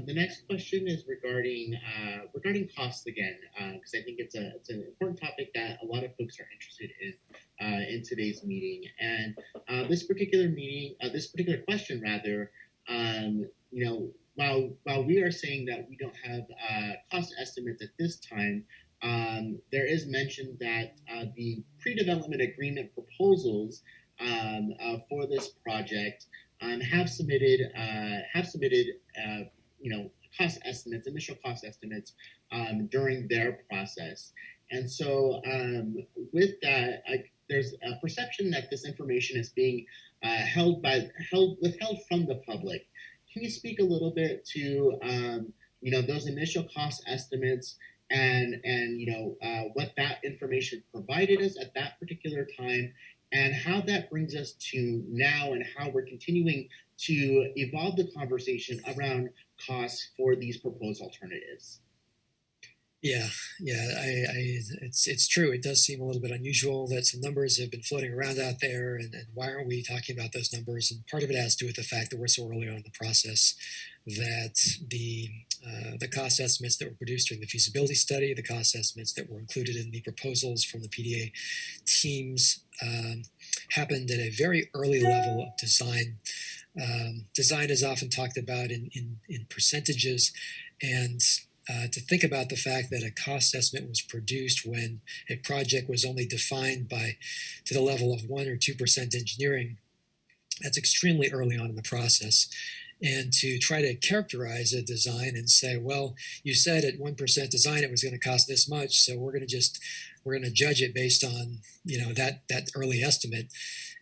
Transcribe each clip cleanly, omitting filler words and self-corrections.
The next question is regarding costs again, because I think it's an important topic that a lot of folks are interested in today's meeting. And this particular question rather, while we are saying that we don't have cost estimates at this time, there is mention that the pre-development agreement proposals for this project have submitted cost estimates, initial cost estimates during their process. And so with that, there's a perception that this information is being withheld from the public. Can you speak a little bit to those initial cost estimates and what that information provided us at that particular time, and how that brings us to now, and how we're continuing to evolve the conversation around costs for these proposed alternatives? Yeah, it's true. It does seem a little bit unusual that some numbers have been floating around out there, and why aren't we talking about those numbers? And part of it has to do with the fact that we're so early on in the process, that the cost estimates that were produced during the feasibility study, the cost estimates that were included in the proposals from the PDA teams, happened at a very early level of design. Design is often talked about in percentages, and to think about the fact that a cost estimate was produced when a project was only defined to the level of 1 or 2% engineering, that's extremely early on in the process. And to try to characterize a design and say, well, you said at 1% design it was going to cost this much, so we're going to judge it based on that early estimate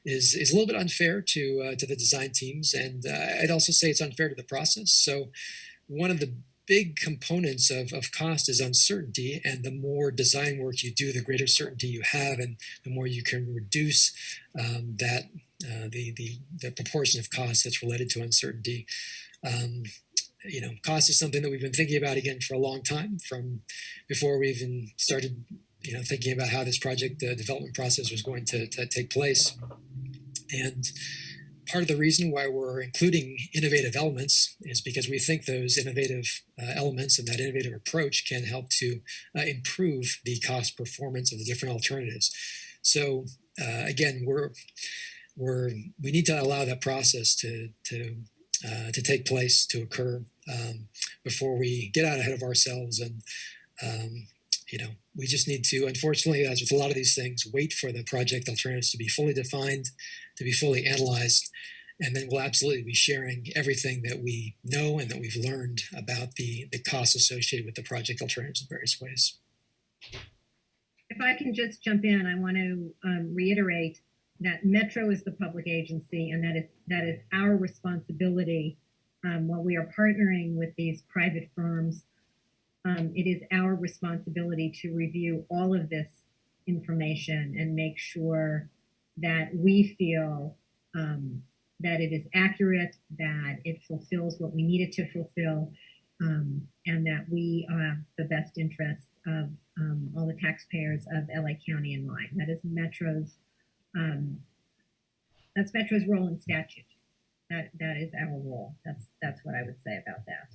is a little bit unfair to the design teams, and I'd also say it's unfair to the process. So one of the big components of cost is uncertainty, and the more design work you do, the greater certainty you have, and the more you can reduce the proportion of cost that's related to uncertainty. Cost is something that we've been thinking about again for a long time, from before we even started thinking about how this project development process was going to take place. And part of the reason why we're including innovative elements is because we think those innovative elements and that innovative approach can help to improve the cost performance of the different alternatives. So again, we need to allow that process to take place, to occur, before we get out ahead of ourselves. And we just need to, unfortunately, as with a lot of these things, wait for the project alternatives to be fully defined, to be fully analyzed, and then we'll absolutely be sharing everything that we know and that we've learned about the costs associated with the project alternatives in various ways. If I can just jump in, I want to reiterate that Metro is the public agency, and that is our responsibility while we are partnering with these private firms. It is our responsibility to review all of this information and make sure that we feel that it is accurate, that it fulfills what we need it to fulfill, and that we have the best interests of all the taxpayers of LA County in mind. That is Metro's role in statute. That is our role. That's what I would say about that.